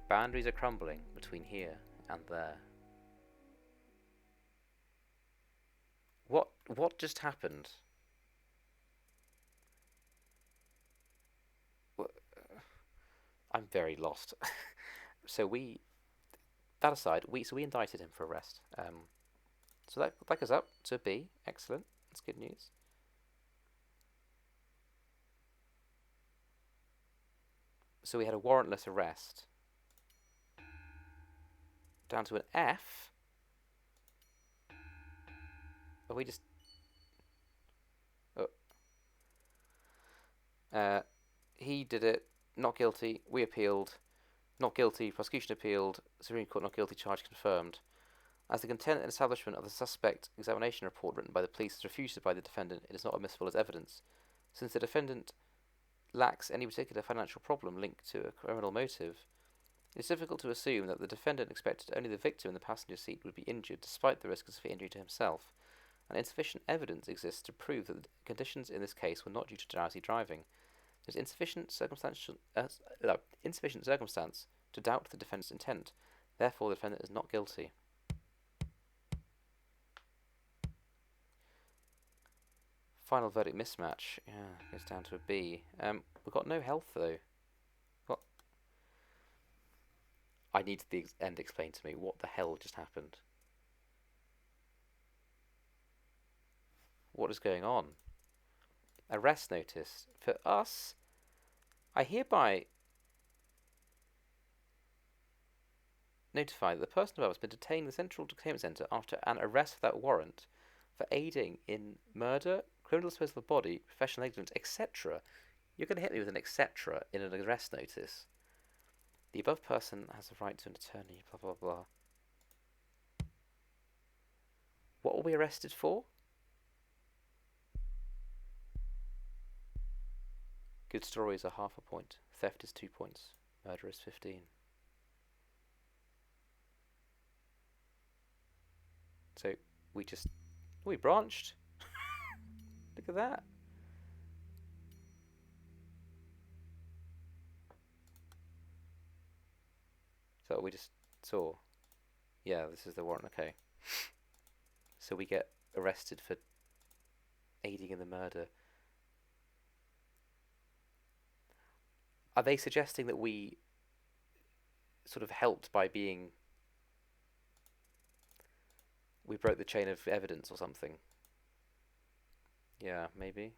Boundaries are crumbling between here and there. What just happened? I'm very lost. So that aside, we indicted him for arrest. So that goes up to B. Excellent. That's good news. So we had a warrantless arrest. Down to an F. Are we just... Oh. He did it. Not guilty. We appealed. Not guilty. Prosecution appealed. Supreme Court not guilty. Charge confirmed. As the content and establishment of the suspect examination report written by the police is refuted by the defendant, it is not admissible as evidence. Since the defendant lacks any particular financial problem linked to a criminal motive, it is difficult to assume that the defendant expected only the victim in the passenger seat would be injured, despite the risk of severe injury to himself, and insufficient evidence exists to prove that the conditions in this case were not due to drowsy driving. There is insufficient circumstance to doubt the defendant's intent. Therefore, the defendant is not guilty. Final verdict mismatch. Yeah, goes down to a B. We've got no health though. I need the end explained to me. What the hell just happened? What is going on? Arrest notice. For us, I hereby notify that the person above has been detained in the Central Detainment Centre after an arrest without warrant for aiding in murder, criminal disposal of body, professional negligence, etc. You're going to hit me with an etc. in an arrest notice. The above person has a right to an attorney, blah blah blah. What were we arrested for? Good stories are half a point. Theft is 2 points. Murder is 15. So we branched. Look at that. So we just saw. Yeah, this is the warrant. Okay. So we get arrested for aiding in the murder. Are they suggesting that we sort of helped by being... We broke the chain of evidence or something? Yeah, maybe.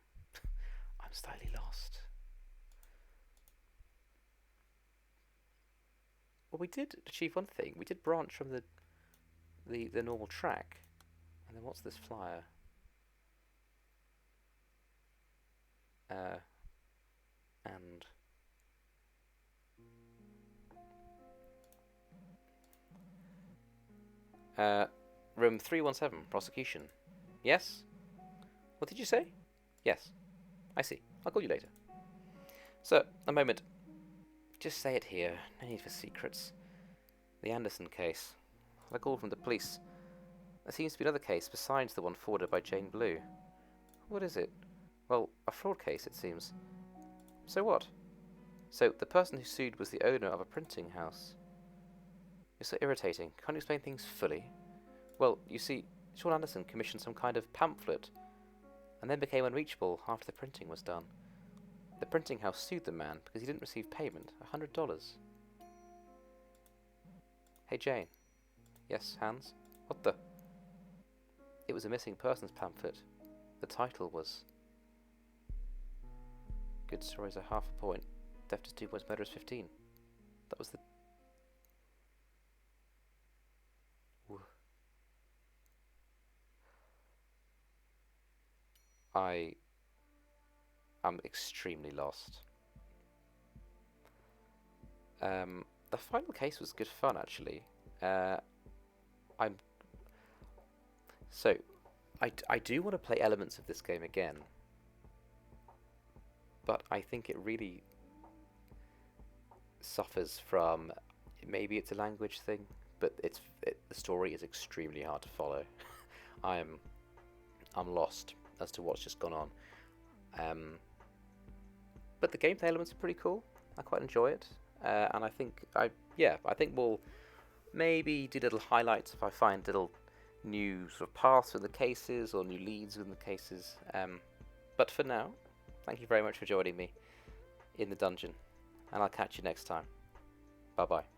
I'm slightly lost. Well, we did achieve one thing. We did branch from the normal track. And then what's this flyer? And... room 317, prosecution. Yes? What did you say? Yes. I see. I'll call you later. Sir, a moment. Just say it here. No need for secrets. The Anderson case. I called from the police. There seems to be another case besides the one forwarded by Jane Blue. What is it? Well, a fraud case, it seems. So what? So, the person who sued was the owner of a printing house. You're so irritating. Can't you explain things fully? Well, you see, Sean Anderson commissioned some kind of pamphlet, and then became unreachable after the printing was done. The printing house sued the man because he didn't receive payment, $100. Hey Jane. Yes, Hans? What the? It was a missing persons pamphlet. The title was... Good stories are half a point. Theft is 2 points, murder is 15. That was the... Ooh. I am extremely lost. The final case was good fun, actually. I do want to play elements of this game again, but I think it really suffers from, maybe it's a language thing, but the story is extremely hard to follow. I'm I'm lost as to what's just gone on. But the gameplay elements are pretty cool. I quite enjoy it, and I think I think we'll maybe do little highlights if I find little new sort of paths in the cases or new leads in the cases. But for now, thank you very much for joining me in the dungeon, and I'll catch you next time. Bye bye.